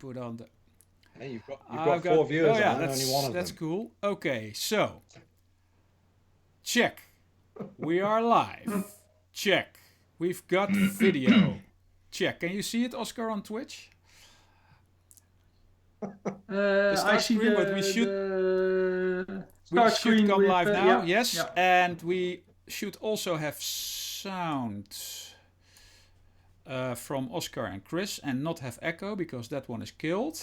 put on the... Hey, you've got 4 viewers on, only one of that's them. cool. Okay, so check. We are live. Check. We've got video. Check. Can you see it, Oscar, on Twitch? The start I see screen, but we should come live now. Yes, yeah. and we should also have sound from Oscar and Chris, and not have echo because that one is killed.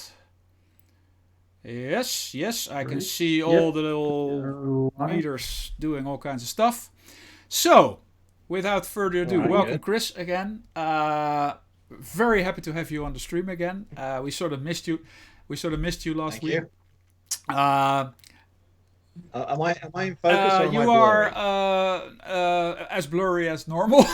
Yes, I can see all the little meters doing all kinds of stuff. So, without further ado, welcome Chris again. Very happy to have you on the stream again. We sort of missed you. We sort of missed you last week. Am I in focus or am you I are as blurry as normal.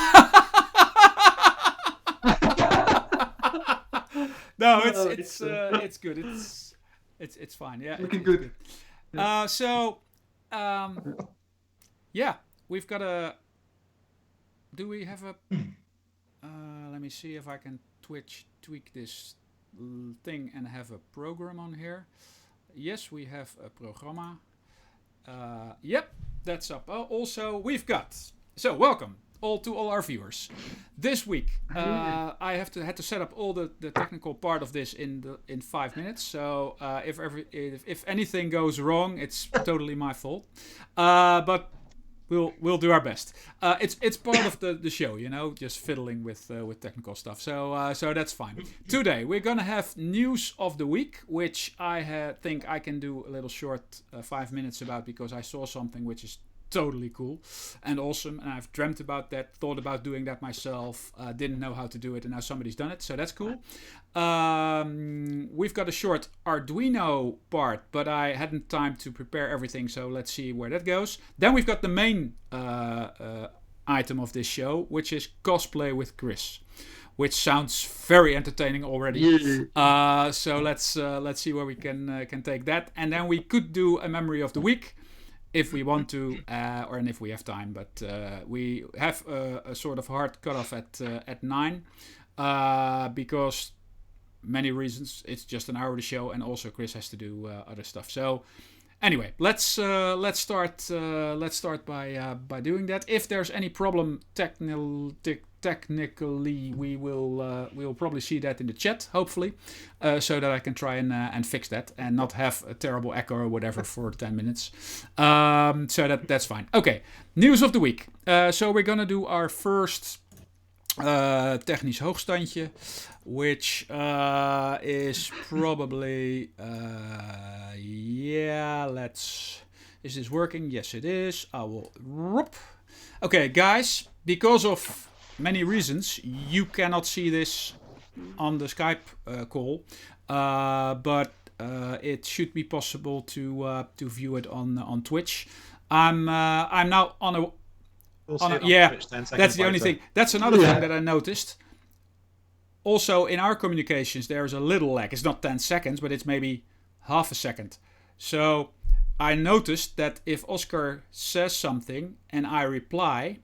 No, it's good. It's fine. Yeah, looking good. Yeah, we've got a. Do we have a? Let me see if I can tweak this thing and have a program on here. Yes, we have a programma. Yep, that's up. Also, we've got. So welcome all our viewers. This week, I had to set up all the technical part of this in 5 minutes. So if anything goes wrong, it's totally my fault. But we'll do our best. It's part of the show, just fiddling with technical stuff. So that's fine. Today we're gonna have news of the week, which I think I can do a little short 5 minutes about because I saw something which is totally cool and awesome, and I've dreamt about that, thought about doing that myself, didn't know how to do it, and now somebody's done it, so that's cool. We've got a short Arduino part, but I hadn't time to prepare everything, so let's see where that goes. Then we've got the main item of this show, which is Cosplay with Chris, which sounds very entertaining already. So let's see where we can take that, and then we could do a memory of the week if we want to, and if we have time. But we have a sort of hard cutoff at 9 because many reasons. It's just an hour of the show, and also Chris has to do other stuff. So anyway, let's start by doing that. If there's any problem technically, we'll probably see that in the chat, hopefully, so that I can try and fix that and not have a terrible echo or whatever for 10 minutes. So that's fine. Okay, news of the week. So we're gonna do our first technisch hoogstandje, which is probably is this working? Yes, it is. I will. Okay, guys, because of many reasons, you cannot see this on the Skype call, but it should be possible to view it on Twitch. I'm now on a. That's the only thing. That's another thing that I noticed. Also, in our communications, there's a little lag. It's not 10 seconds, but it's maybe half a second. So I noticed that if Oscar says something and I reply,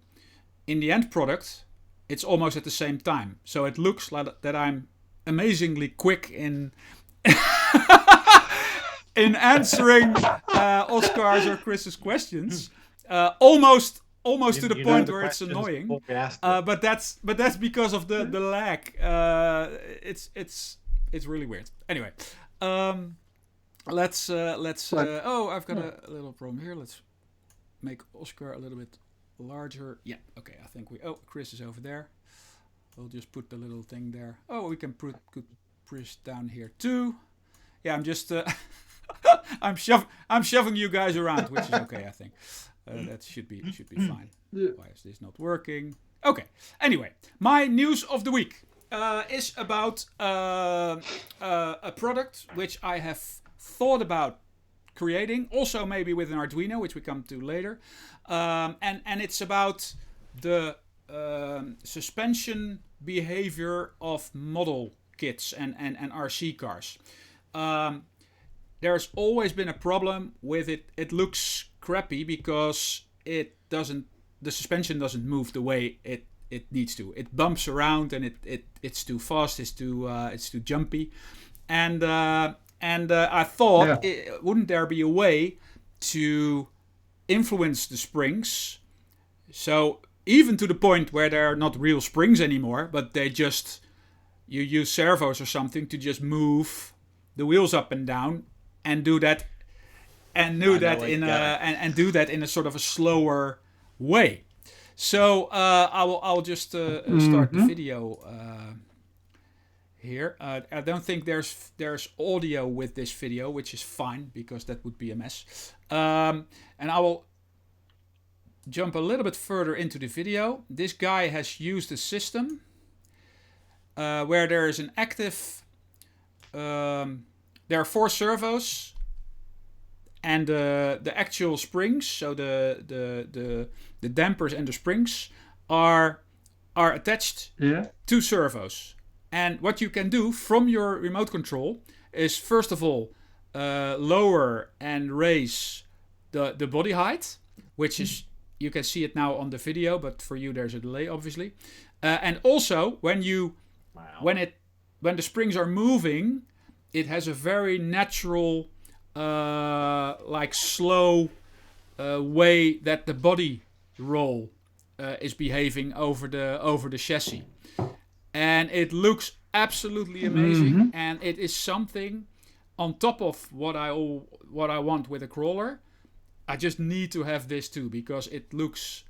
in the end product, it's almost at the same time. So it looks like that I'm amazingly quick in in answering Oscar's or Chris's questions. Almost to the point where it's annoying. But that's because of the lag. It's really weird. Anyway, let's. I've got a little problem here. Let's make Oscar a little bit larger. Yeah. Okay. I think Chris is over there. We'll just put the little thing there. Oh, we can put Chris down here too. Yeah. I'm just. I'm shoving you guys around, which is okay. I think. That should be fine. Why is this not working? Okay. Anyway, my news of the week is about a product which I have thought about creating, also maybe with an Arduino, which we come to later, and it's about the suspension behavior of model kits and RC cars. There's always been a problem with it. It looks crappy because the suspension doesn't move the way it needs to. It bumps around and it's too fast. It's too jumpy, and I thought, wouldn't there be a way to influence the springs? So even to the point where they're not real springs anymore, but they just, you use servos or something to just move the wheels up and down, and do that, and do that in a sort of a slower way. So I'll just start the video here. I don't think there's audio with this video, which is fine because that would be a mess. And I will jump a little bit further into the video. This guy has used a system where there is an active. There are 4 servos, and the actual springs, so the dampers and the springs are attached to servos. And what you can do from your remote control is, first of all, lower and raise the body height, which is, you can see it now on the video, but for you there's a delay, obviously. And also, when the springs are moving, it has a very natural, like slow way that the body roll is behaving over the chassis, and it looks absolutely amazing. And it is something on top of what I want with a crawler. I just need to have this too because it looks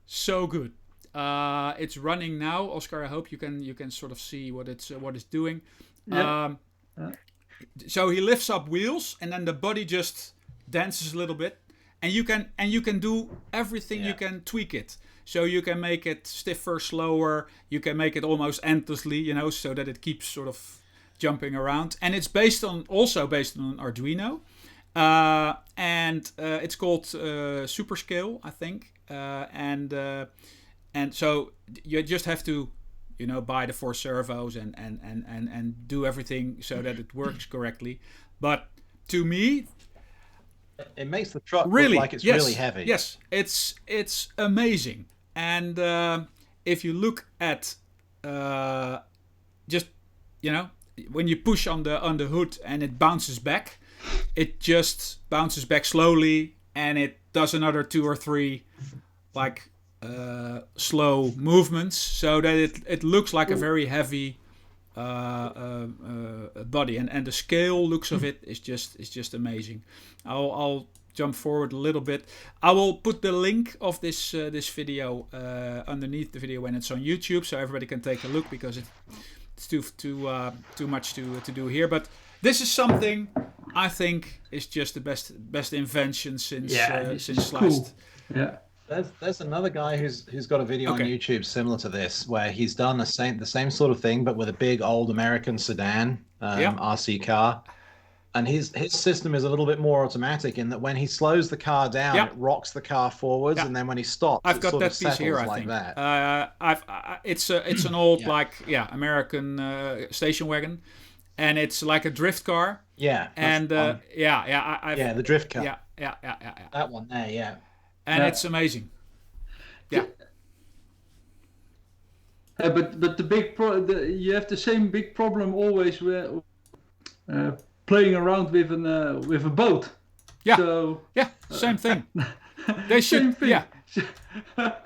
so good. It's running now, Oscar. I hope you can sort of see what it's doing. So he lifts up wheels, and then the body just dances a little bit, and you can do everything. You can tweak it, so you can make it stiffer, slower. You can make it almost endlessly, so that it keeps sort of jumping around. And it's based on Arduino, and it's called Superscale, I think. And so you just have to, buy the 4 servos and do everything so that it works correctly. But to me, it makes the truck look like it's really heavy. Yes, it's amazing. And if you look at just, when you push on the hood and it bounces back, it just bounces back slowly, and it does another 2 or 3 like slow movements, so that it looks like a very heavy body, and the scale looks of it is just amazing. I'll jump forward a little bit. I will put the link of this video underneath the video when it's on YouTube, so everybody can take a look, because it's too much to do here. But this is something I think is just the best invention since sliced. Cool. Yeah. There's another guy who's got a video on YouTube similar to this, where he's done the same sort of thing, but with a big old American sedan RC car, and his system is a little bit more automatic in that when he slows the car down, it rocks the car forwards, and then when he stops, I've got that piece here. I think it's an old American station wagon, and it's like a drift car. Yeah, and the drift car. Yeah. That one there, yeah. And it's amazing. Yeah. But the big you have the same big problem always with playing around with a boat. Yeah. So, same thing. They should. Yeah.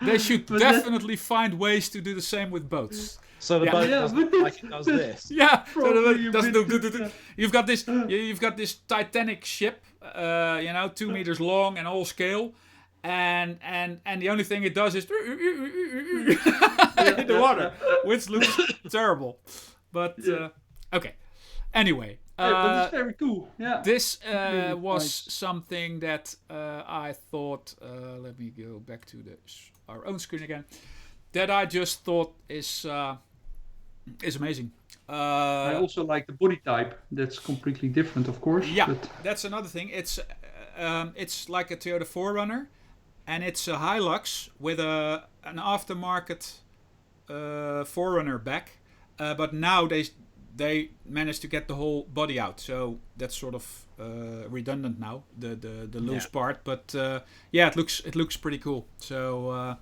They should definitely find ways to do the same with boats. So the boat doesn't like it does this. Yeah. So the boat doesn't do. You've got this Titanic ship, 2 meters long and all scale. And the only thing it does is in the water, which looks terrible. But okay. Anyway, but it's very cool. Yeah. This was something that I thought. Let me go back to our own screen again. That I just thought is amazing. I also like the body type. That's completely different, of course. Yeah, that's another thing. It's like a Toyota 4Runner. And it's a Hilux with an aftermarket 4Runner back, but now they managed to get the whole body out, so that's sort of redundant now, the loose part. But it looks pretty cool. So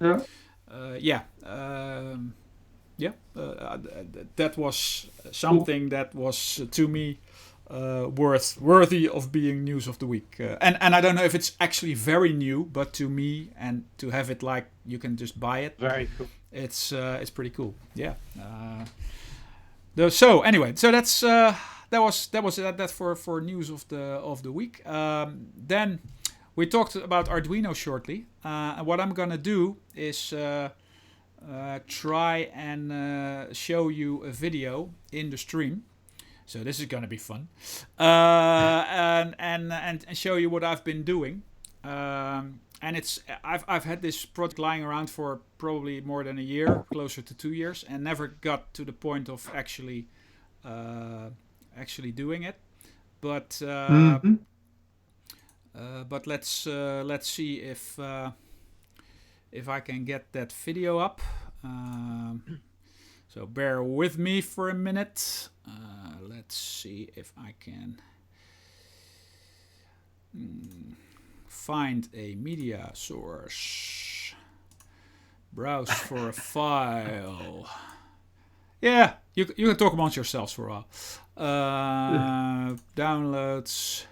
that was something that was to me worthy of being news of the week. And I don't know if it's actually very new, but to me, and to have it like you can just buy it, very cool. It's pretty cool. Yeah. So anyway, so that's that was for news of the week. Then we talked about Arduino shortly, and what I'm gonna do is try and show you a video in the stream. So this is gonna be fun, and show you what I've been doing. And I've had this project lying around for probably more than a year, closer to 2 years, and never got to the point of actually doing it. But but let's see if I can get that video up. So bear with me for a minute. Let's see if I can find a media source. Browse for a file. Yeah, you can talk amongst yourselves for a while. Downloads.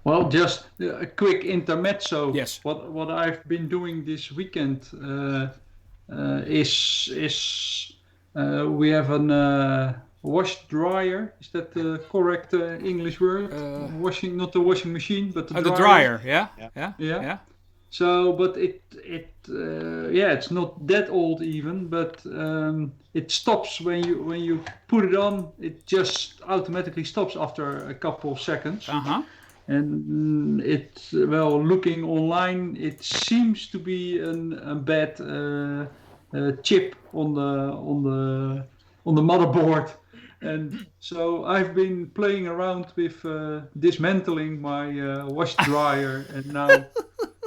Well, just a quick intermezzo. Yes. What I've been doing this weekend is we have a wash dryer. Is that the correct English word? Washing, not the washing machine, but the dryer. Yeah. So, but it's not that old even, but it stops when you put it on. It just automatically stops after a couple of seconds. And looking online, it seems to be a bad chip on the motherboard. And so I've been playing around with dismantling my wash dryer, and now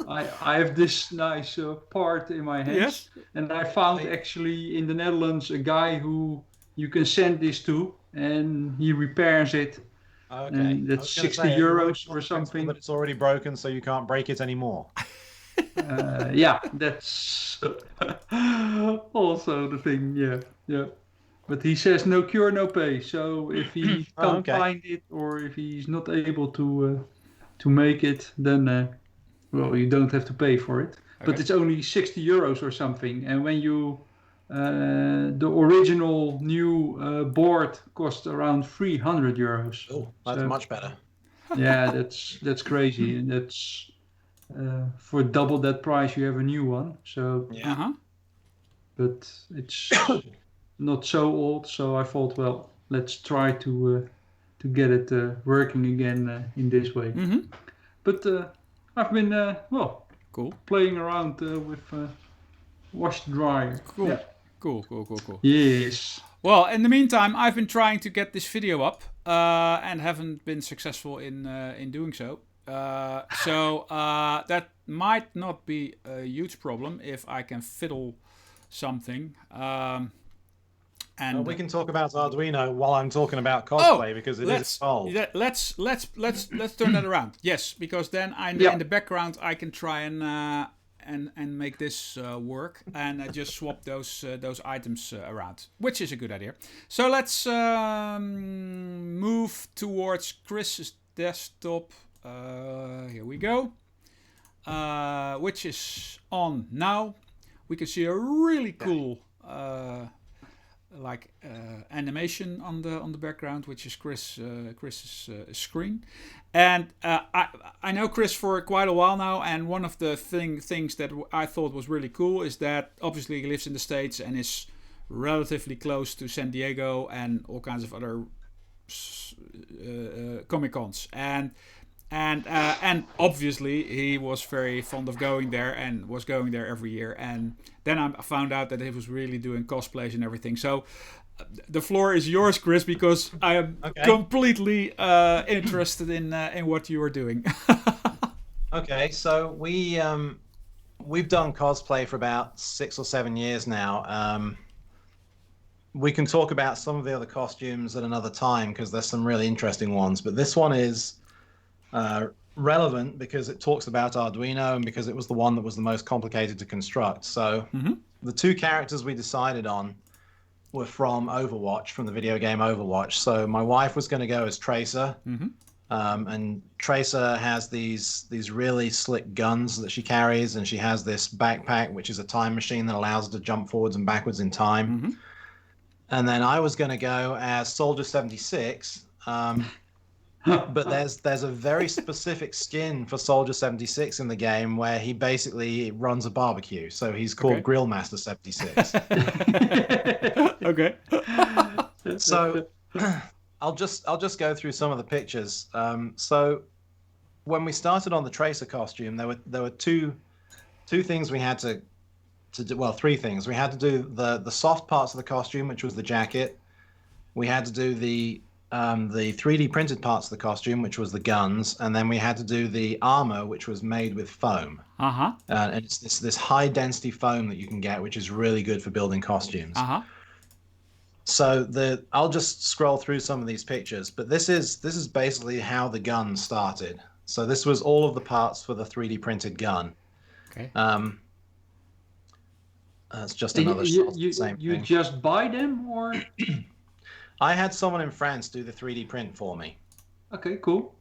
I have this nice part in my hands. Yes. And I found actually in the Netherlands a guy who you can send this to, and he repairs it. Okay. And that's 60 euros or something. But it's already broken, so you can't break it anymore. Yeah, that's also the thing. Yeah. But he says no cure, no pay. So if he can't find it, or if he's not able to make it, then you don't have to pay for it. Okay. But it's only 60 euros or something. And when you the original new board costs around 300 euros. Oh, that's much better. Yeah, that's crazy, and that's for double that price you have a new one. So yeah. But it's not so old, so I thought, well, let's try to get it working again in this way. But I've been cool playing around with wash dryer. Cool. Yeah. Cool. Yes. Well, in the meantime, I've been trying to get this video up and haven't been successful in doing so. So that might not be a huge problem if I can fiddle something. And we can talk about Arduino while I'm talking about cosplay, because it is involved. Let's turn that around. Yes, because then in the background I can try and make this work, and I just swap those items around, which is a good idea. So let's move towards Chris's desktop. Here we go, which is on now. We can see a really cool animation on the background, which is Chris's screen. And I know Chris for quite a while now, and one of the things that I thought was really cool is that obviously he lives in the States and is relatively close to San Diego and all kinds of other Comic Cons, and obviously he was very fond of going there and was going there every year. And then I found out that he was really doing cosplays and everything. So the floor is yours, Chris, because I am completely interested in what you are doing. Okay, so we've done cosplay for about 6 or 7 years now. We can talk about some of the other costumes at another time because there's some really interesting ones, but this one is relevant because it talks about Arduino and because it was the one that was the most complicated to construct. So the two characters we decided on were from Overwatch, from the video game Overwatch. So my wife was going to go as Tracer, and Tracer has these really slick guns that she carries, and she has this backpack, which is a time machine that allows her to jump forwards and backwards in time. And then I was going to go as Soldier 76. But there's a very specific skin for Soldier 76 in the game where he basically runs a barbecue. So he's called Grillmaster 76. Okay. So I'll just go through some of the pictures. So when we started on the Tracer costume, there were two things we had to do. Well, three things. We had to do the soft parts of the costume, which was the jacket. We had to do the 3D printed parts of the costume, which was the guns, and then we had to do the armor, which was made with foam. And it's this high density foam that you can get, which is really good for building costumes. So I'll just scroll through some of these pictures, but this is basically how the gun started. So this was all of the parts for the 3D printed gun. Okay. That's just another shot of the same you thing. just buy them, or? I had someone in France do the 3D print for me. Okay, cool.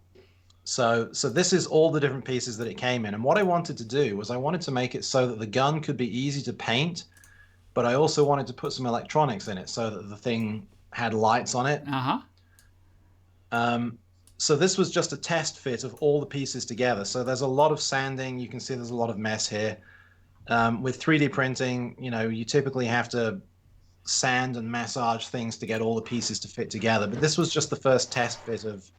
So this is all the different pieces that it came in. And what I wanted to do was I wanted to make it so that the gun could be easy to paint, but I also wanted to put some electronics in it so that the thing had lights on it. So this was just a test fit of all the pieces together. So there's a lot of sanding. You can see there's a lot of mess here. With 3D printing, you typically have to sand and massage things to get all the pieces to fit together. But this was just the first test fit of,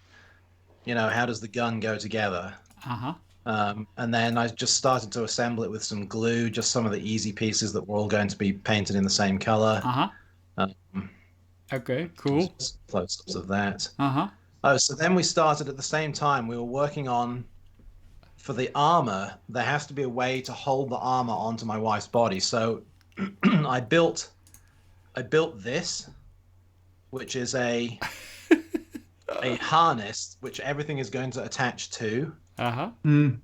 how does the gun go together? And then I just started to assemble it with some glue, just some of the easy pieces that were all going to be painted in the same color. Okay, cool. Close-ups of that. Oh, so then we started at the same time. We were working on, for the armor, there has to be a way to hold the armor onto my wife's body. So I built this, which is a harness which everything is going to attach to. And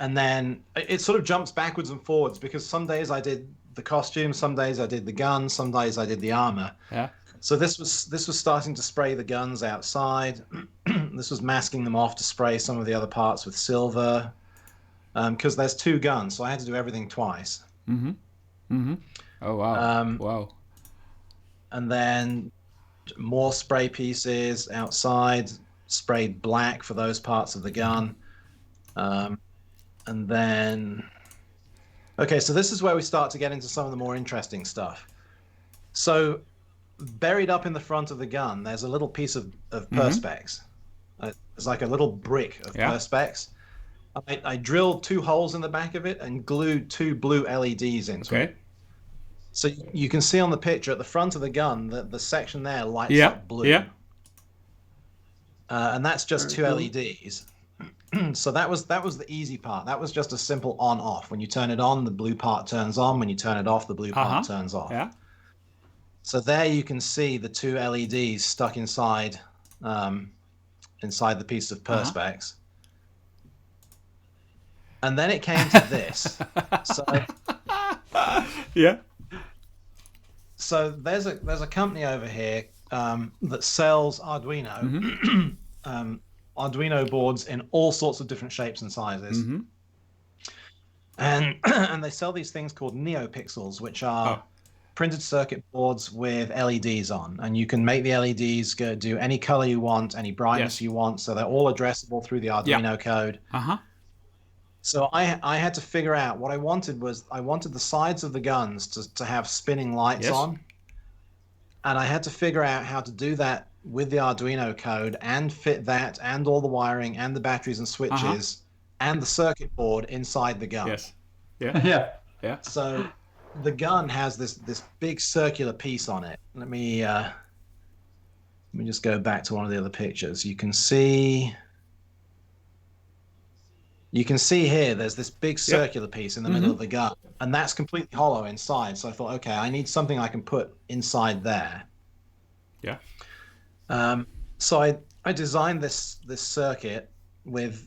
then it sort of jumps backwards and forwards because some days I did the costume, some days I did the gun, some days I did the armor. So this was starting to spray the guns outside. This was masking them off to spray some of the other parts with silver, because there's two guns, so I had to do everything twice. Oh wow! Wow. And then more spray pieces outside, sprayed black for those parts of the gun. And then, okay, so this is where we start to get into some of the more interesting stuff. So buried up in the front of the gun, there's a little piece of perspex. It's like a little brick of perspex. I drilled 2 holes in the back of it and glued 2 blue LEDs into it. So you can see on the picture at the front of the gun that the section there lights up blue. And that's just 2 LEDs. So that was the easy part. That was just a simple on-off. When you turn it on, the blue part turns on. When you turn it off, the blue part turns off. So there you can see the 2 LEDs stuck inside the piece of perspex. And then it came to this. So there's a company over here that sells Arduino Arduino boards in all sorts of different shapes and sizes. And they sell these things called NeoPixels, which are printed circuit boards with LEDs on, and you can make the LEDs do any color you want, any brightness you want, so they're all addressable through the Arduino code. So I had to figure out what I wanted the sides of the guns to have spinning lights on, and I had to figure out how to do that with the Arduino code and fit that and all the wiring and the batteries and switches and the circuit board inside the gun. So the gun has this big circular piece on it. Let me just go back to one of the other pictures. You can see here there's this big circular piece in the middle of the gun, and that's completely hollow inside. So I thought, okay, I need something I can put inside there. So I designed this circuit with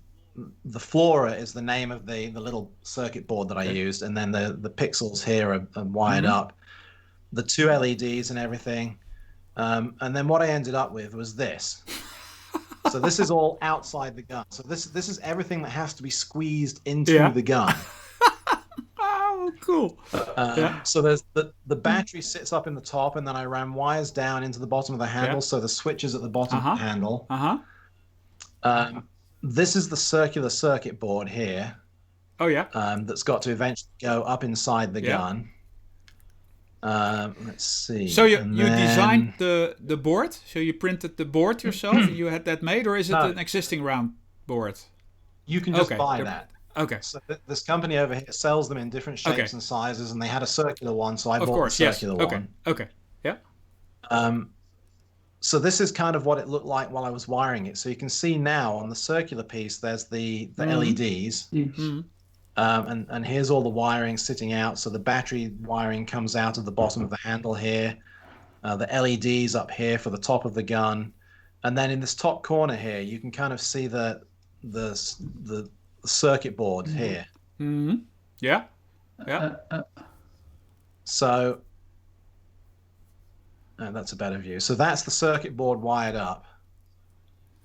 the Flora is the name of the little circuit board that I used, and then the pixels here are wired up, the 2 LEDs and everything. And then what I ended up with was this. So this is all outside the gun. So this is everything that has to be squeezed into the gun. Oh, cool. So there's the battery sits up in the top, and then I ran wires down into the bottom of the handle. So the switch is at the bottom of the handle. This is the circular circuit board here. Oh, yeah. That's got to eventually go up inside the gun. Let's see. So you designed the board? So you printed the board yourself and you had that made? Or is it an existing round board? You can just buy that. Okay. So this company over here sells them in different shapes and sizes, and they had a circular one, so I bought the circular one. Okay. Yeah. So this is kind of what it looked like while I was wiring it. So you can see now on the circular piece, there's the LEDs. And here's all the wiring sitting out. So the battery wiring comes out of the bottom of the handle here. The LEDs up here for the top of the gun. And then in this top corner here, you can kind of see the circuit board here. Yeah. So that's a better view. So that's the circuit board wired up.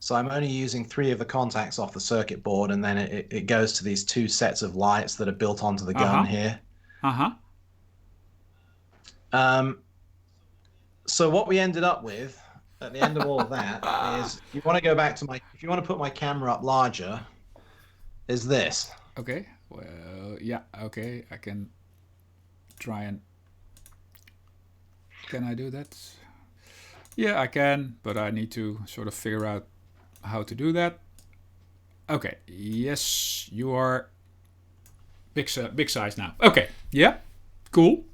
So I'm only using 3 of the contacts off the circuit board, and then it goes to these 2 sets of lights that are built onto the gun here. So what we ended up with at the end of all of that is, if you want to go back to if you want to put my camera up larger, is this. Okay. Well, yeah. Okay. I can try and. Can I do that? Yeah, I can, but I need to sort of figure out how to do that. Okay. Yes, you are big size now. Okay. Yeah. Cool.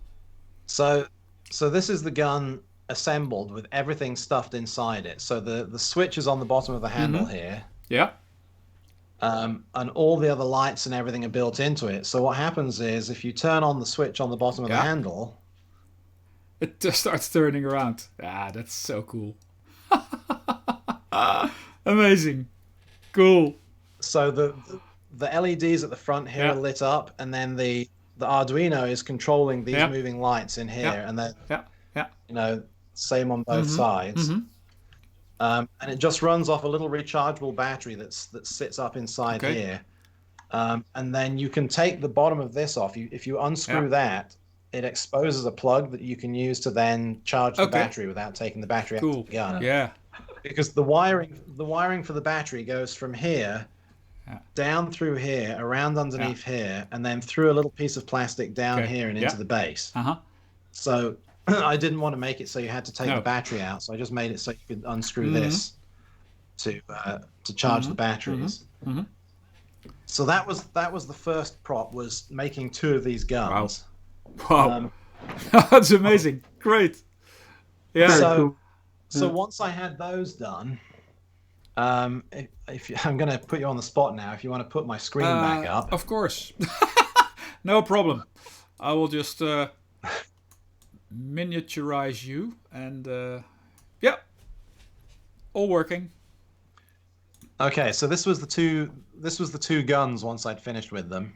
So this is the gun assembled with everything stuffed inside it. So the switch is on the bottom of the handle here. Yeah. And all the other lights and everything are built into it. So what happens is, if you turn on the switch on the bottom of the handle, it just starts turning around. Ah, that's so cool. Amazing. Cool. So the LEDs at the front here are lit up, and then the Arduino is controlling these moving lights in here, and they're same on both sides. And it just runs off a little rechargeable battery that sits up inside here. And then you can take the bottom of this off. If you unscrew that, it exposes a plug that you can use to then charge the battery without taking the battery out of the gun. Yeah. Because the wiring for the battery goes from here down through here, around underneath here, and then through a little piece of plastic down here and into the base. So I didn't want to make it so you had to take the battery out, so I just made it so you could unscrew this to charge the batteries. So that was the first prop, was making 2 of these guns. Wow. That's amazing. Great. Yeah. So once I had those done, I'm going to put you on the spot now. If you want to put my screen back up. Of course. No problem. I will just miniaturize you, and all working. Okay, so this was the two guns once I'd finished with them.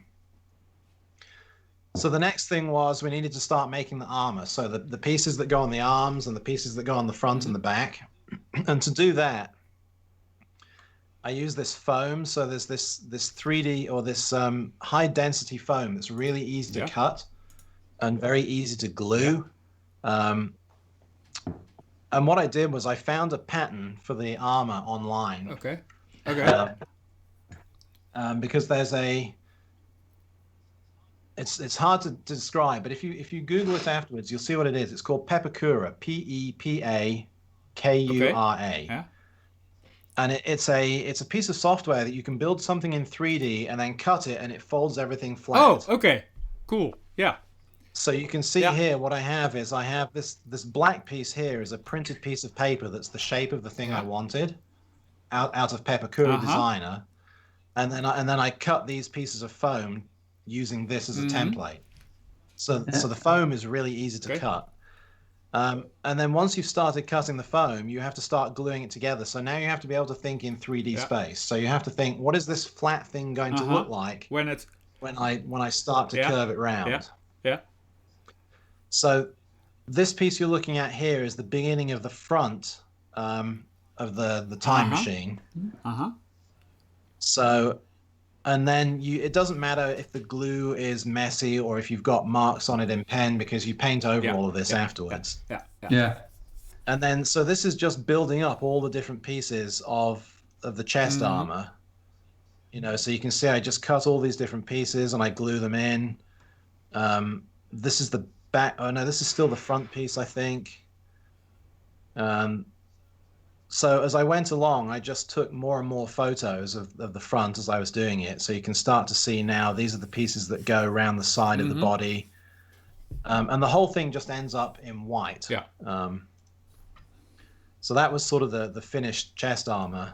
So the next thing was, we needed to start making the armor. So the pieces that go on the arms and the pieces that go on the front and the back. And to do that, I use this foam. So there's this 3D or this high density foam that's really easy to cut and very easy to glue. And what I did was, I found a pattern for the armor online. Okay. Because there's it's hard to describe, but if you Google it afterwards, you'll see what it is. It's called Pepakura, Pepakura. Yeah. And it's a piece of software that you can build something in 3D and then cut it, and it folds everything flat. Oh, okay. Cool. Yeah. So you can see here what I have is, I have this black piece here is a printed piece of paper that's the shape of the thing I wanted, out of Pepakura Designer, and then I cut these pieces of foam using this as a template. So the foam is really easy to cut. And then once you've started cutting the foam, you have to start gluing it together. So now you have to be able to think in 3D space. So you have to think, what is this flat thing going to look like when I start to curve it round? Yeah. So this piece you're looking at here is the beginning of the front of the time machine. So, and then it doesn't matter if the glue is messy or if you've got marks on it in pen, because you paint over all of this afterwards. Yeah. And then, so this is just building up all the different pieces of the chest armor. You know, so you can see I just cut all these different pieces and I glue them in. This is the back. Oh no, this is still the front piece, I think. So as I went along, I just took more and more photos of the front as I was doing it. So you can start to see now, these are the pieces that go around the side of the body. And the whole thing just ends up in white. Yeah. So that was sort of the finished chest armor.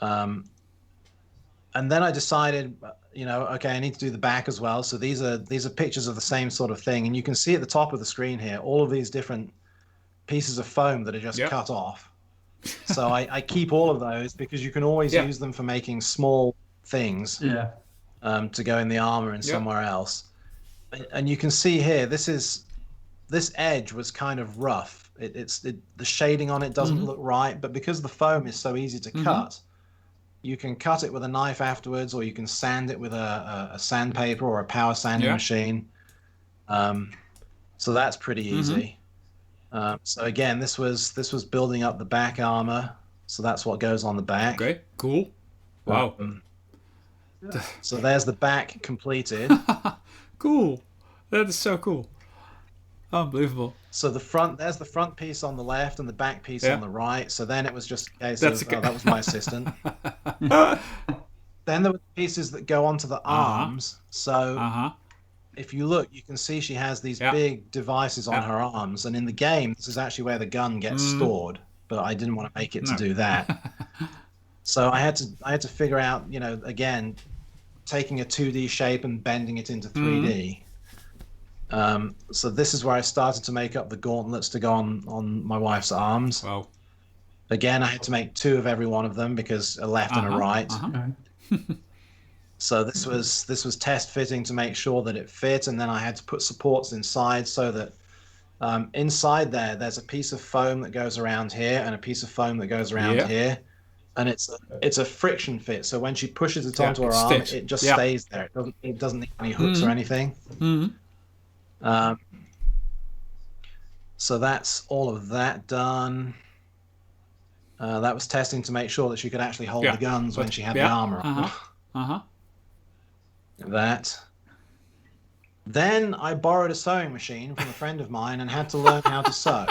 And then I decided, you know, okay, I need to do the back as well. So these are pictures of the same sort of thing. And you can see at the top of the screen here, all of these different pieces of foam that are just cut off. So I keep all of those because you can always use them for making small things to go in the armor and somewhere else. And you can see here, this edge was kind of rough. The shading on it doesn't look right, but because the foam is so easy to cut, you can cut it with a knife afterwards, or you can sand it with a sandpaper or a power sanding machine. So that's pretty easy. So again, this was building up the back armor. So that's what goes on the back. Okay, cool. Wow. So there's the back completed. Cool. That is so cool. Unbelievable. So there's the front piece on the left and the back piece on the right. So then it was just a case of, that was my assistant. Then there were pieces that go onto the arms. So if you look, you can see she has these big devices on her arms. And in the game, this is actually where the gun gets stored. But I didn't want to make it to do that. So I had to figure out, you know, again, taking a 2D shape and bending it into 3D. So this is where I started to make up the gauntlets to go on my wife's arms. Wow. Again, I had to make 2 of every one of them because a left and a right. So this was test fitting to make sure that it fit, and then I had to put supports inside so that inside there's a piece of foam that goes around here and a piece of foam that goes around here, and it's a friction fit. So when she pushes it onto her arm, it just stays there. It doesn't need any hooks or anything. So that's all of that done. That was testing to make sure that she could actually hold the guns when she had the armor on. That. Then I borrowed a sewing machine from a friend of mine and had to learn how to sew.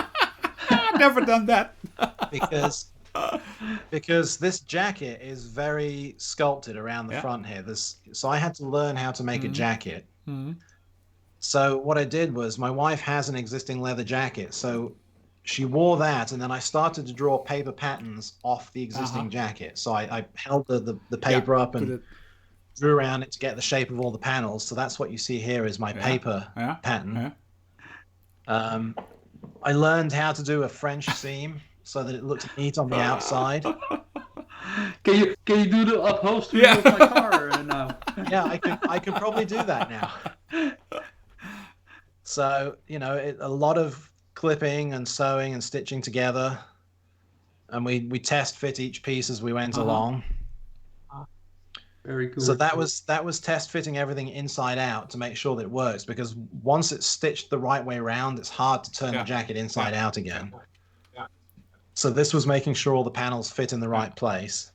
Never done that. because this jacket is very sculpted around the front here. So I had to learn how to make a jacket. So what I did was, my wife has an existing leather jacket, so she wore that, and then I started to draw paper patterns off the existing jacket. So I held the paper up and drew around it to get the shape of all the panels. So that's what you see here is my paper pattern. I learned how to do a French seam so that it looks neat on the outside. Can you do the upholstery of my car now? Yeah, I can probably do that now. So, you know, a lot of clipping and sewing and stitching together, and we test fit each piece as we went along. Very cool. So that was test fitting everything inside out to make sure that it works, because once it's stitched the right way around, it's hard to turn the jacket inside out again. So this was making sure all the panels fit in the right place.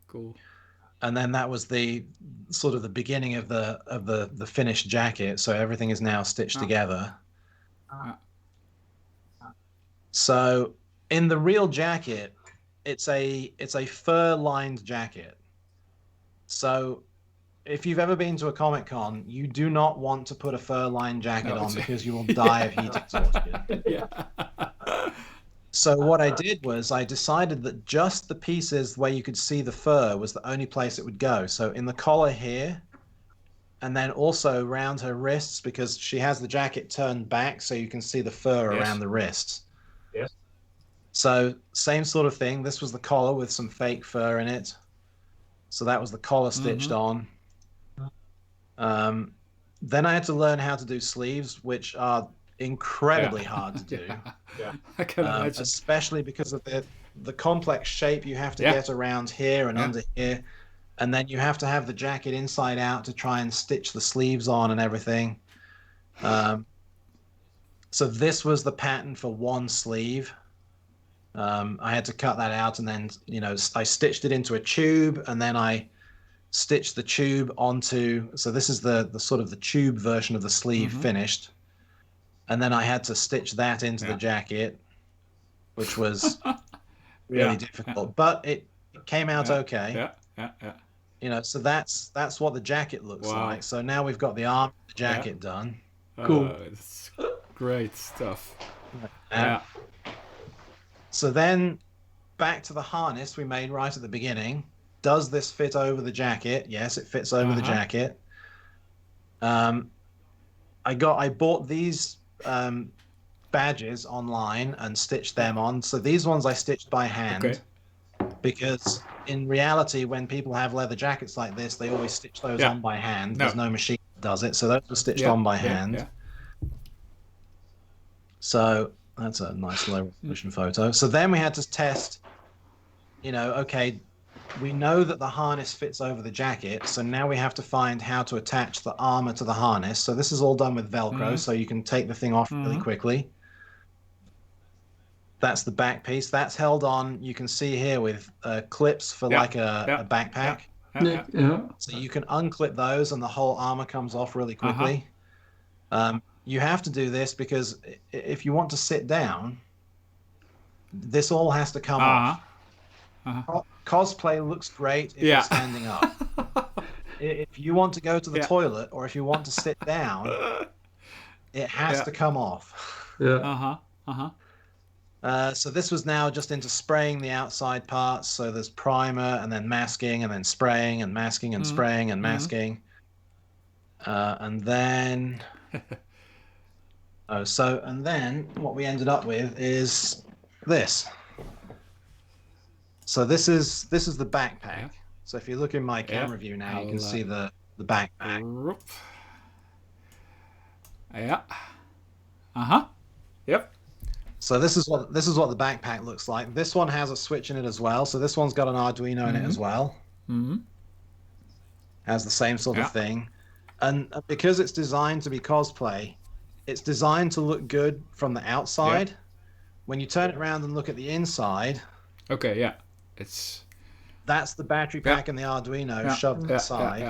Cool. And then that was the sort of the beginning of the finished jacket. So everything is now stitched together. So in the real jacket, it's a fur lined jacket. So if you've ever been to a Comic-Con, you do not want to put a fur lined jacket on because you will die of heat exhaustion. So what I did was I decided that just the pieces where you could see the fur was the only place it would go. So in the collar here, and then also around her wrists, because she has the jacket turned back so you can see the fur around the wrists. Yes. So same sort of thing. This was the collar with some fake fur in it. So that was the collar stitched on. Then I had to learn how to do sleeves, which are incredibly hard to do. Yeah. I can imagine. Especially because of the complex shape you have to get around here and under here. And then you have to have the jacket inside out to try and stitch the sleeves on and everything. So this was the pattern for one sleeve. I had to cut that out, and then, I stitched it into a tube, and then I stitched the tube onto, so this is the sort of the tube version of the sleeve finished. And then I had to stitch that into the jacket, which was really difficult, but it came out okay. So that's what the jacket looks like. So now we've got the arm and the jacket done. Cool. It's great stuff. So then back to the harness we made right at the beginning. Does this fit over the jacket? Yes, it fits over the jacket. I bought these badges online and stitched them on. So these ones I stitched by hand, because in reality, when people have leather jackets like this, they always stitch those on by hand. There's no machine that does it. So those were stitched on by hand. So that's a nice low resolution photo. So then we had to test, okay, we know that the harness fits over the jacket. So now we have to find how to attach the armor to the harness. So this is all done with Velcro, so you can take the thing off really quickly. That's the back piece. That's held on, you can see here, with clips for like a backpack. So you can unclip those and the whole armor comes off really quickly. You have to do this because if you want to sit down, this all has to come off. Cosplay looks great if you're standing up. If you want to go to the toilet or if you want to sit down, it has to come off. So this was now just into spraying the outside parts. So there's primer and then masking and then spraying and masking and spraying and masking. And then... and then what we ended up with is this. So this is the backpack. So if you look in my camera view now, you can see the backpack. Yep. So this is what the backpack looks like. This one has a switch in it as well. So this one's got an Arduino in it as well. Has the same sort of thing. And because it's designed to be cosplay, it's designed to look good from the outside. When you turn it around and look at the inside, that's the battery pack and the Arduino shoved to the side.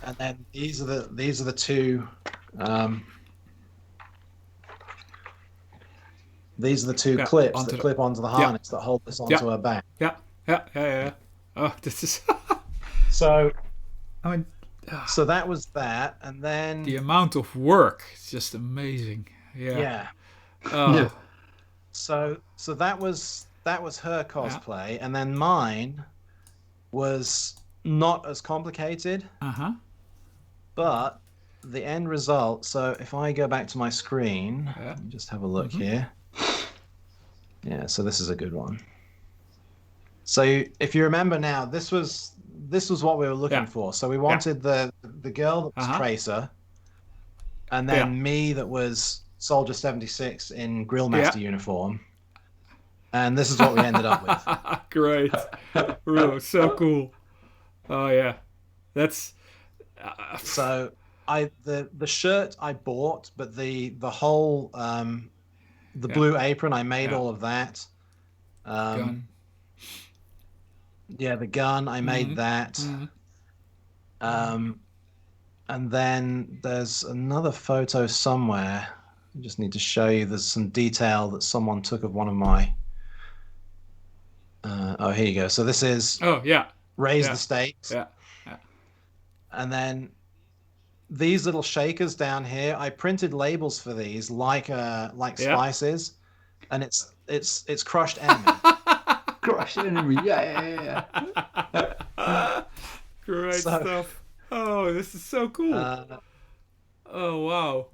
And then these are the two clips that clip onto the harness that hold this onto her back. Oh, this is so so that was that, and then the amount of work is just amazing. So that was her cosplay, and then mine was not as complicated. But the end result, so if I go back to my screen, let me just have a look here. So this is a good one. So if you remember now, this was what we were looking for. So we wanted the girl that was Tracer, and then me that was Soldier 76 in Grillmaster uniform. And this is what we ended up with. Great. Real, so cool. Oh yeah. That's so the shirt I bought, but the whole the blue apron, I made all of that. Gun. Yeah, the gun, I made that. And then there's another photo somewhere. I just need to show you. There's some detail that someone took of one of my... here you go. So this is... Raise the Stakes. And then these little shakers down here, I printed labels for these like spices, and it's crushed enemy. Crushed enemy, Great stuff. Oh, this is so cool. Oh wow.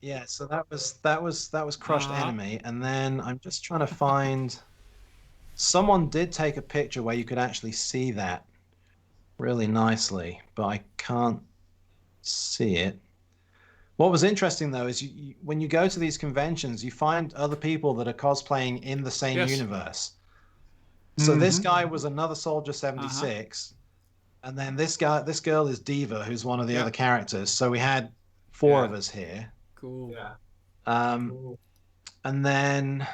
Yeah, so that was Crushed Enemy, and then I'm just trying to find. Someone did take a picture where you could actually see that really nicely, but I can't see it. What was interesting though is when you go to these conventions, you find other people that are cosplaying in the same Yes. universe. So this guy was another Soldier 76, and then this girl is Diva, who's one of the other characters. So we had four of us here. Cool. Yeah. And then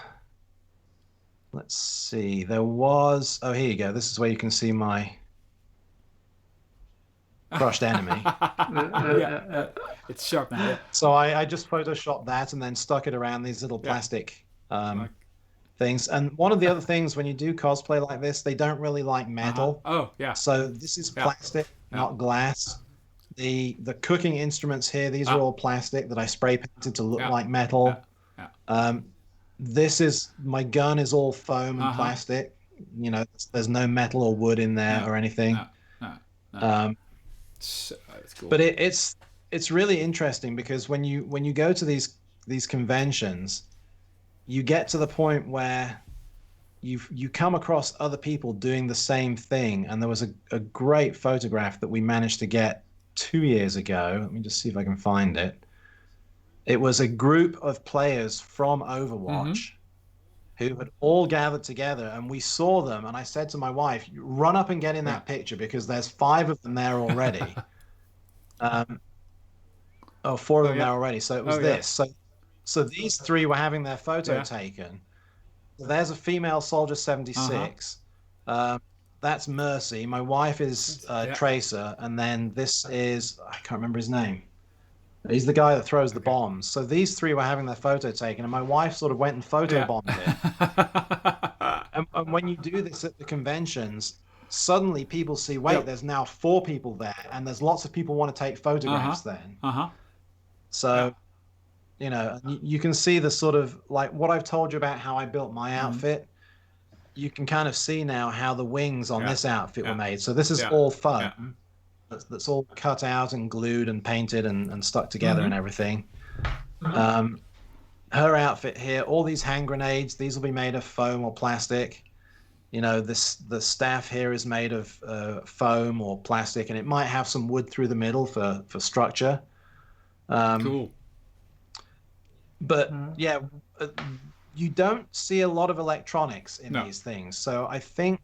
let's see, there was. Oh, here you go. This is where you can see my Crushed Enemy. It's sharp now. Yeah. So I just photoshopped that and then stuck it around these little plastic things. And one of the other things when you do cosplay like this, they don't really like metal. Oh yeah. So this is plastic, not glass. The cooking instruments here, these are all plastic that I spray painted to look like metal. This is, my gun is all foam and plastic. You know, there's no metal or wood in there or anything. No. So, that's cool. But it's really interesting because when you go to these conventions, you get to the point where you come across other people doing the same thing. And there was a great photograph that we managed to get 2 years ago. Let me just see if I can find it. It was a group of players from Overwatch who had all gathered together, and we saw them. And I said to my wife, run up and get in that picture because there's 5 of them there already. 4 of them there already. So it was this. So these 3 were having their photo taken. There's a female Soldier 76. That's Mercy. My wife is Tracer. And then this is, I can't remember his name. He's the guy that throws the bombs. So these 3 were having their photo taken, and my wife sort of went and photobombed it. And when you do this at the conventions, suddenly people see, wait, there's now 4 people there, and there's lots of people want to take photographs then. So, you know, you can see the sort of, like what I've told you about how I built my outfit. You can kind of see now how the wings on this outfit were made. So this is all foam. That's all cut out and glued and painted and stuck together and everything. Her outfit here, all these hand grenades, these will be made of foam or plastic. You know, the staff here is made of foam or plastic, and it might have some wood through the middle for structure. Cool. But you don't see a lot of electronics in these things. So I think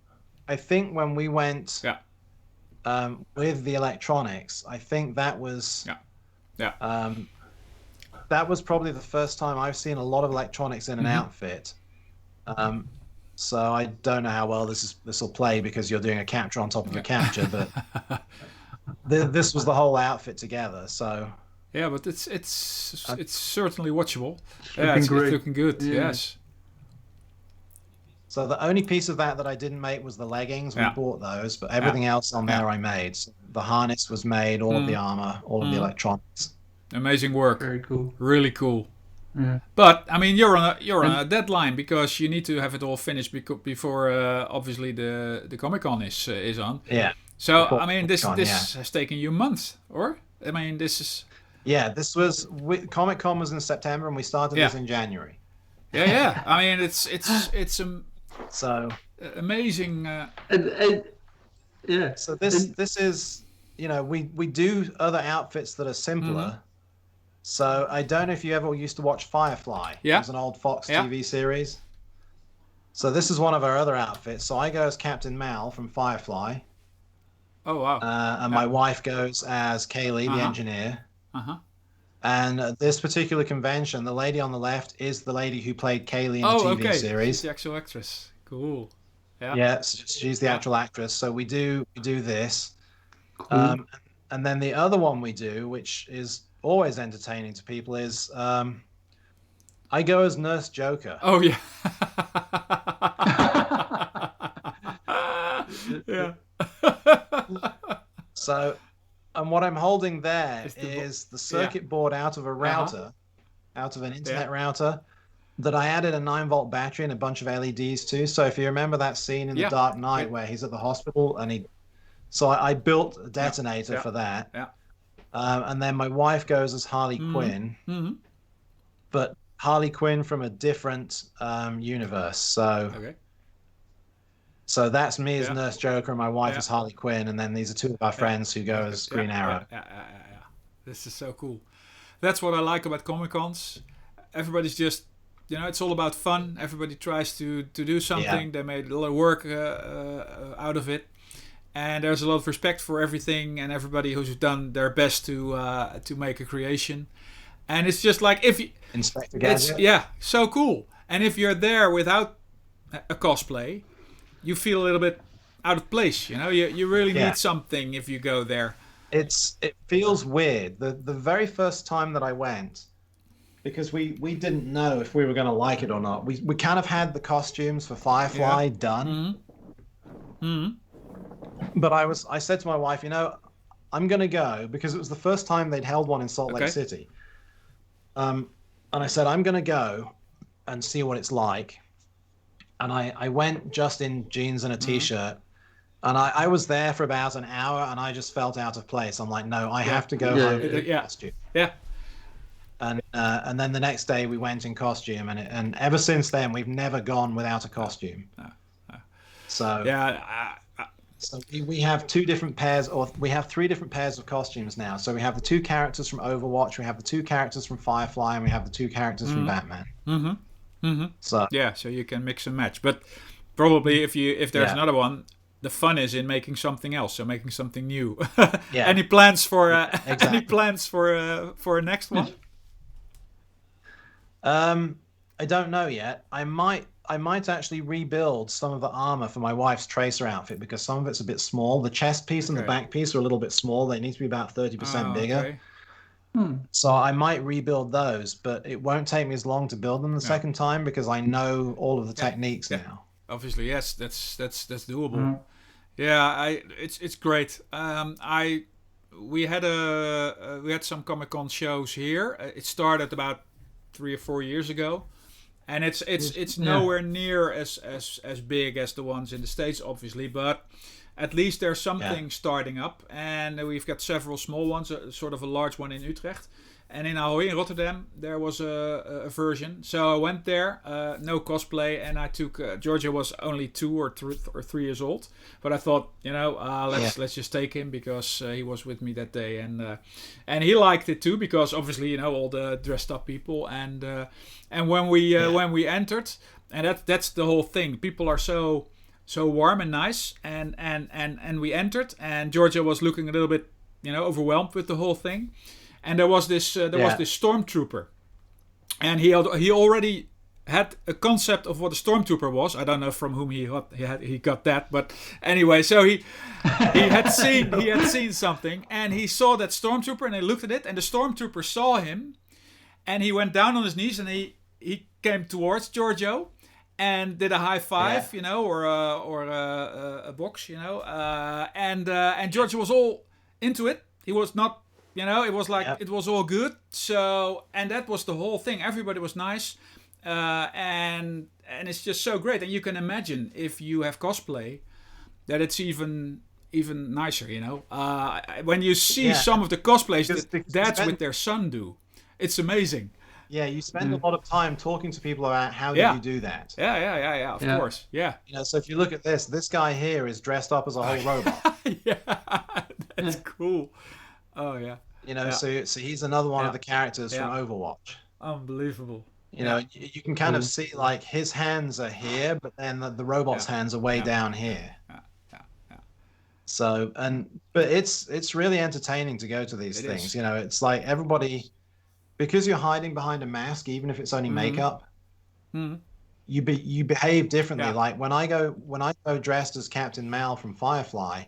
when we went with the electronics, I think that was that was probably the first time I've seen a lot of electronics in an outfit. So I don't know how well this will play because you're doing a capture on top of a capture, but this was the whole outfit together. So yeah, but it's certainly watchable. It's looking good. Yeah. Yes. So the only piece of that I didn't make was the leggings. We bought those, but everything else on there I made. So the harness was made, all of the armor, all of the electronics. Amazing work. Very cool. Really cool. Yeah. But I mean, you're on a deadline because you need to have it all finished before obviously the Comic-Con is on. Yeah. So I mean, this has taken you months, or I mean, this is. Yeah, this was Comic-Con was in September, and we started this in January. Yeah. I mean, it's so amazing. So this is, you know, we do other outfits that are simpler. So I don't know if you ever used to watch Firefly. Yeah. It was an old Fox TV series. So this is one of our other outfits. So I go as Captain Mal from Firefly. Oh wow. And my wife goes as Kaylee, the engineer. And at this particular convention, the lady on the left is the lady who played Kaylee in the TV series. She's the actual actress. Cool. Yeah, she's the actual actress. So we do this. Cool. And then the other one we do, which is always entertaining to people, is I go as Nurse Joker. Oh yeah. Yeah. So, and what I'm holding there is the circuit board out of a router, out of an internet router, that I added a 9-volt battery and a bunch of LEDs to. So if you remember that scene in The Dark Knight where he's at the hospital and he So I built a detonator for that. Yeah. And then my wife goes as Harley Quinn, but Harley Quinn from a different universe. So that's me as Nurse Joker, and my wife as Harley Quinn, and then these are two of our friends who go as Green Arrow. This is so cool. That's what I like about Comic-Cons. Everybody's just, it's all about fun. Everybody tries to do something. They made a lot of work out of it. And there's a lot of respect for everything and everybody who's done their best to make a creation. And it's just like if you... Inspector Gadget. Yeah, so cool. And if you're there without a cosplay, you feel a little bit out of place, You really need something if you go there. It feels weird. The very first time that I went, because we didn't know if we were going to like it or not. We kind of had the costumes for Firefly done. But I said to my wife, I'm going to go, because it was the first time they'd held one in Salt Lake City. And I said, I'm going to go and see what it's like. And I went just in jeans and a T-shirt. And I was there for about an hour, and I just felt out of place. I'm like, no, I have to go home in costume. Yeah. And then the next day we went in costume, and ever since then we've never gone without a costume. So so we have two different pairs, or we have three different pairs of costumes now. So we have the two characters from Overwatch, we have the two characters from Firefly, and we have the two characters from Batman. So so you can mix and match. But probably if there's another one, the fun is in making something else, so making something new. Any plans for any plans for a next one? I don't know yet. I might actually rebuild some of the armor for my wife's Tracer outfit, because some of it's a bit small. The chest piece and the back piece are a little bit small. They need to be about 30% bigger. So I might rebuild those, but it won't take me as long to build them the second time, because I know all of the techniques now. Obviously, yes, that's doable. Yeah, it's great. We had some Comic-Con shows here. It started about 3 or 4 years ago, and it's nowhere near as big as the ones in the States, obviously, but at least there's something starting up, and we've got several small ones, sort of a large one in Utrecht. And in Ahoy, in Rotterdam, there was a version. So I went there, no cosplay, and I took... Georgia was only 2 or 3 years old. But I thought, let's just take him, because he was with me that day. And he liked it too, because obviously, all the dressed up people. And when we entered, and that's the whole thing. People are so warm and nice. And we entered, and Georgia was looking a little bit, overwhelmed with the whole thing. And there was this stormtrooper, and he already had a concept of what a stormtrooper was. I don't know from whom he got that, but anyway, so he had seen something, and he saw that stormtrooper, and he looked at it, and the stormtrooper saw him, and he went down on his knees, and he came towards Giorgio, and did a high five, or a box, and Giorgio was all into it. He was not. It was like it was all good. So, and that was the whole thing. Everybody was nice, and it's just so great. And you can imagine if you have cosplay, that it's even nicer. When you see some of the cosplays that dads with their son do, it's amazing. Yeah, you spend a lot of time talking to people about how do you do that. Yeah, of course. Yeah. So if you look at this guy here is dressed up as a whole robot. That's cool. Oh yeah. So he's another one of the characters from Overwatch. Unbelievable. You can kind of see like his hands are here, but then the robot's hands are way down here. Yeah. So but it's really entertaining to go to these things. It's like everybody, because you're hiding behind a mask, even if it's only makeup. You behave differently. Like when I go dressed as Captain Mal from Firefly,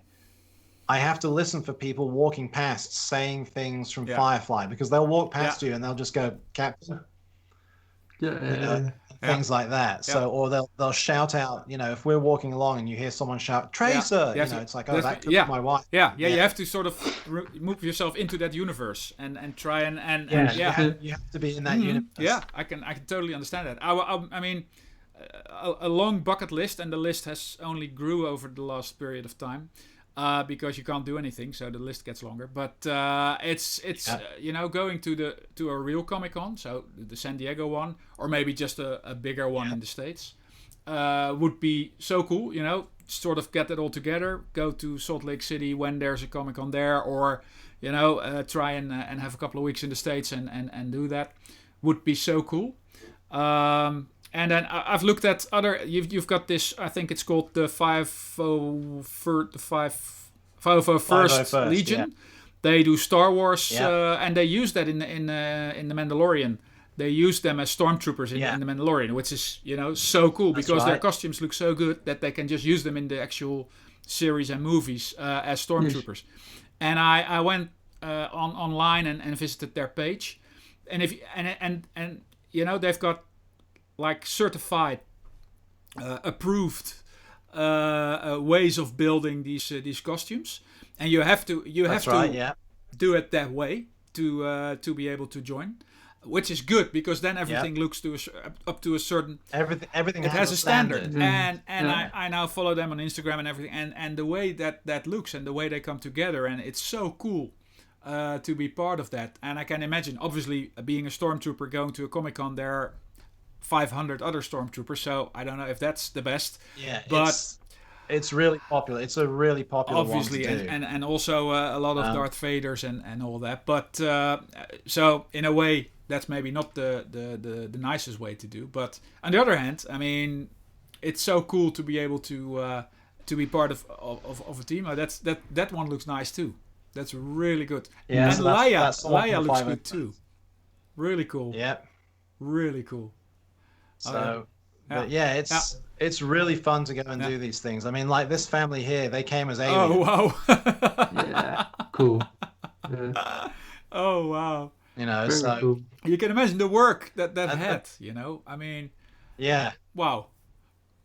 I have to listen for people walking past saying things from Firefly, because they'll walk past you and they'll just go, Captain. Things like that. So, or they'll shout out, if we're walking along and you hear someone shout, Tracer, it's like, oh, that could be my wife. Yeah, you have to sort of move yourself into that universe and try and you have to be in that universe. Yeah, I can totally understand that. I mean, a long bucket list, and the list has only grew over the last period of time. because you can't do anything, so the list gets longer. But it's going to a real Comic-Con, so the San Diego one, or maybe just a bigger one in the States, would be so cool. Sort of get it all together, go to Salt Lake City when there's a Comic-Con there, or try and have a couple of weeks in the States and do that. Would be so cool. And then I've looked at other. You've got this. I think it's called the 501st Legion. Yeah. They do Star Wars, and they use that in the Mandalorian. They use them as stormtroopers in the Mandalorian, which is so cool because their costumes look so good that they can just use them in the actual series and movies as stormtroopers. Yes. And I went online and visited their page, and they've got like certified, approved ways of building these costumes, and you have to do it that way to be able to join. Which is good because then everything looks up to a certain everything it has a standard. Mm. And I now follow them on Instagram and everything, and the way that looks and the way they come together, and it's so cool to be part of that. And I can imagine, obviously, being a stormtrooper going to a Comic-Con, there are 500 other stormtroopers, so I don't know if that's the best. Yeah, but it's really popular. It's a really popular obviously one to do. and also a lot of Darth Vaders and all that. But so in a way, that's maybe not the nicest way to do. But on the other hand, I mean, it's so cool to be able to be part of a team. That one looks nice too. That's really good. Yeah, and so Leia looks good too. Really cool. Yep. Really cool. So, but it's really fun to go and do these things. I mean, like this family here, they came as aliens. Oh wow. Yeah, cool. Yeah. Oh wow. So cool. You can imagine the work that had. I mean. Yeah. Wow.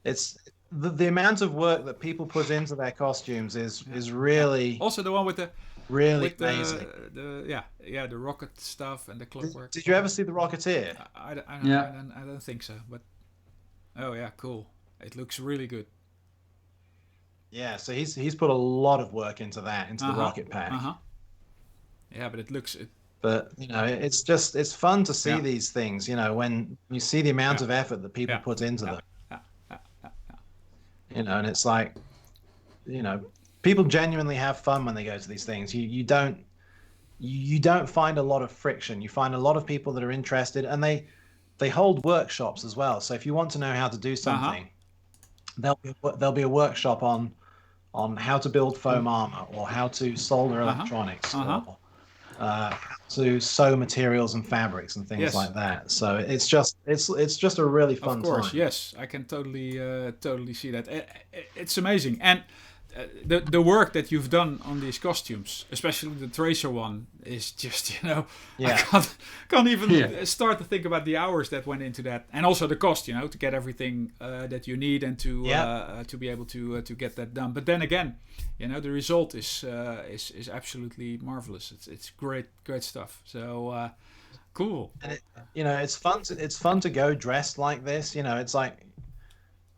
It's the amount of work that people put into their costumes is really also the one with the really amazing. The rocket stuff and the clockwork. Did you ever see the Rocketeer? I don't think so, but oh yeah, cool. It looks really good. Yeah, so he's put a lot of work into the rocket pack. Yeah, but it looks. But it's fun to see these things. When you see the amount of effort that people put into them. And it's like, people genuinely have fun when they go to these things. You don't find a lot of friction. You find a lot of people that are interested, and they hold workshops as well. So if you want to know how to do something, there'll be a workshop on how to build foam armor, or how to solder electronics, or how to sew materials and fabrics and things like that. So it's just a really fun time. Of course, yes, I can totally see that. It's amazing, and the work that you've done on these costumes, especially the Tracer one, is just I can't even start to think about the hours that went into that, and also the cost, to get everything that you need and to be able to get that done. But then again, the result is absolutely marvelous. It's great stuff. So cool. And it's fun to go dressed like this. It's like,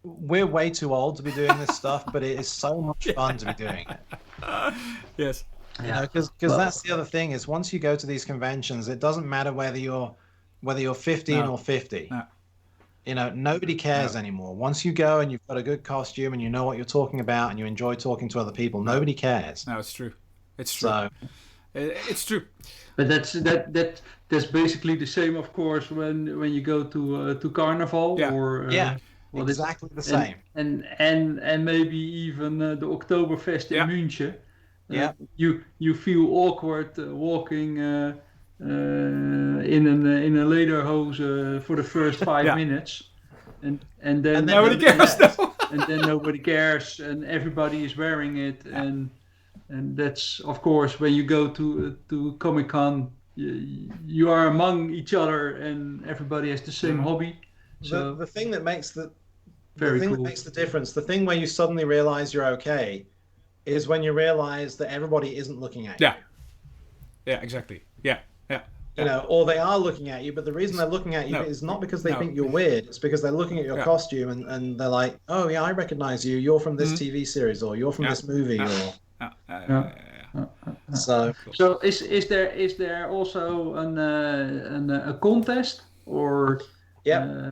we're way too old to be doing this stuff, but it is so much fun to be doing it. Yes. Because that's the other thing, is once you go to these conventions, it doesn't matter whether you're 15 or 50. No. Nobody cares anymore. Once you go and you've got a good costume and you know what you're talking about and you enjoy talking to other people, nobody cares. No, it's true. It's true. So, it's true. But that's basically the same, of course, when you go to Carnival or well, exactly the same. And maybe even the Oktoberfest in München. You feel awkward walking in a lederhose for the first 5 minutes, and then nobody cares. And then nobody cares, and everybody is wearing it, and that's, of course, when you go to Comic-Con, you are among each other, and everybody has the same hobby. So the thing that makes that cool. makes the difference, the thing where you suddenly realize you're okay, is when you realize that everybody isn't looking at you. Yeah, exactly. Yeah. Or they are looking at you, but the reason they're looking at you is not because they think you're weird. It's because they're looking at your costume and they're like, oh yeah, I recognize you. You're from this TV series, or you're from this movie, or So is there also a contest or? Yeah.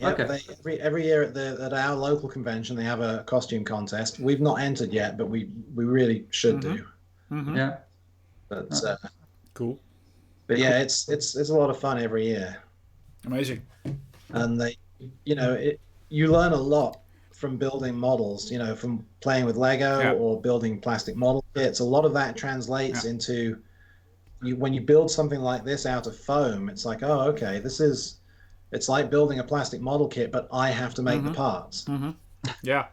Okay. Every year at our local convention they have a costume contest. We've not entered yet, but we really should do. Yeah. But cool. But yeah, it's a lot of fun every year. Amazing. And you learn a lot from building models, from playing with Lego or building plastic model kits. A lot of that translates into when you build something like this out of foam, it's like, oh, okay, it's like building a plastic model kit, but I have to make the parts. Yeah,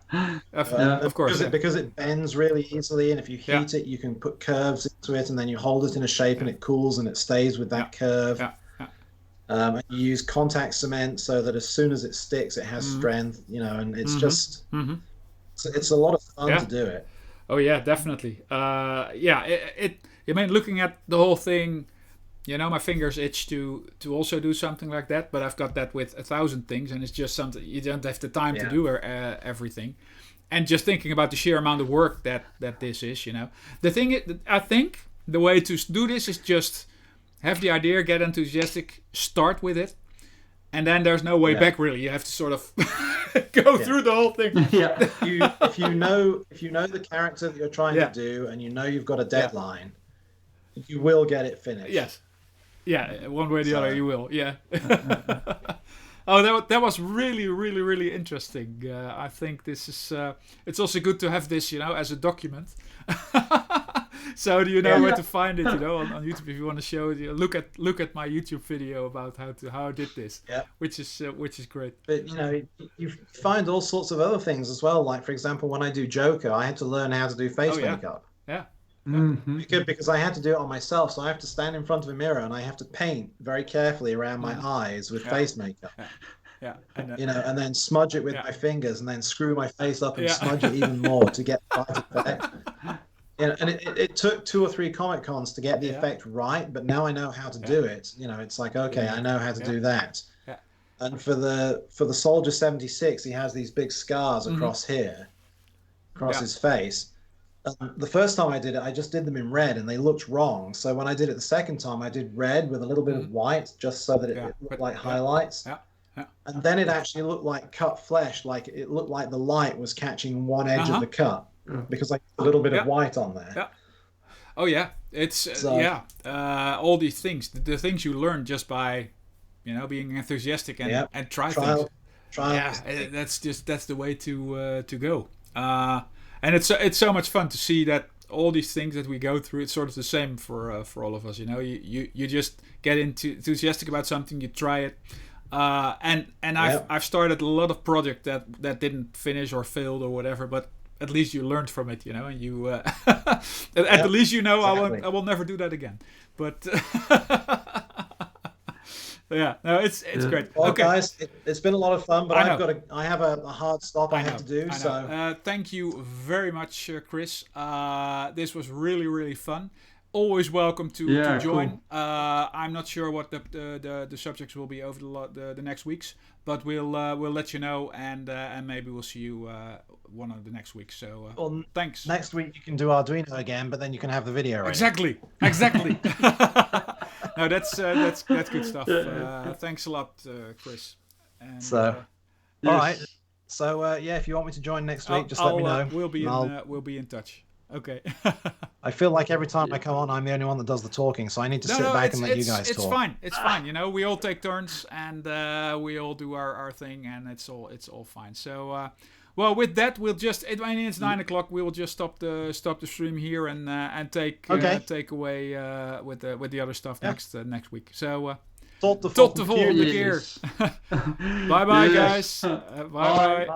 of course. Because it bends really easily, and if you heat it, you can put curves into it, and then you hold it in a shape and it cools and it stays with that curve. And you use contact cement so that as soon as it sticks, it has strength, and it's just, it's a lot of fun to do it. Oh yeah, definitely. Looking at the whole thing, my fingers itch to also do something like that, but I've got that with 1,000 things, and it's just something you don't have the time to do everything. And just thinking about the sheer amount of work that this is, The thing is, I think the way to do this is just have the idea, get enthusiastic, start with it, and then there's no way back really. You have to sort of go through the whole thing. If you know the character that you're trying to do, and you've got a deadline, you will get it finished. Yes. Yeah, one way or the other, you will. Yeah. Oh, that was really, really, really interesting. I think this is. It's also good to have this, as a document. So do you know where to find it? On YouTube, if you want to show it, look at my YouTube video about how I did this. Yeah. Which is great. But you find all sorts of other things as well. Like for example, when I do Joker, I had to learn how to do face makeup. Yeah. Because I had to do it on myself, so I have to stand in front of a mirror and I have to paint very carefully around my eyes with face makeup. And then smudge it with my fingers, and then screw my face up and smudge it even more to get the right effect. And it took 2 or 3 Comic Cons to get the effect right, but now I know how to do it. It's like, okay, I know how to do that. Yeah. And for the Soldier 76, he has these big scars across here, across his face. The first time I did it, I just did them in red, and they looked wrong. So when I did it the second time, I did red with a little bit of white, just so that it looked like highlights. Yeah. And then it actually looked like cut flesh, like it looked like the light was catching one edge of the cut, because I put a little bit of white on there. Yeah. Oh yeah, it's all these things, the things you learn just by, being enthusiastic and try things. That's the way to go. And it's so much fun to see that all these things that we go through, it's sort of the same for all of us. You just get enthusiastic about something, you try it, and I've started a lot of projects that didn't finish or failed or whatever, but at least you learned from it, and you at least exactly. I will never do that again. But yeah, no, it's great. Well, guys, it's been a lot of fun, but I have a hard stop I have to do. So thank you very much, Chris. This was really, really fun. Always welcome to join. Cool. I'm not sure what the subjects will be over the next weeks, but we'll let you know, and maybe we'll see you one of the next weeks. So thanks. Next week you can do Arduino again, but then you can have the video ready. Exactly. No, that's good stuff. Thanks a lot, Chris. And, all right. So if you want me to join next week, just let me know. We'll be in touch. Okay. I feel like every time I come on, I'm the only one that does the talking, so I need to sit back and let you guys talk. It's fine. It's fine. We all take turns, and we all do our thing, and it's all fine. So, with that, we'll just. It's 9:00. We will just stop the stream here and take away with the other stuff next week. So. Tot de volgende keer. Bye bye, guys. Bye bye.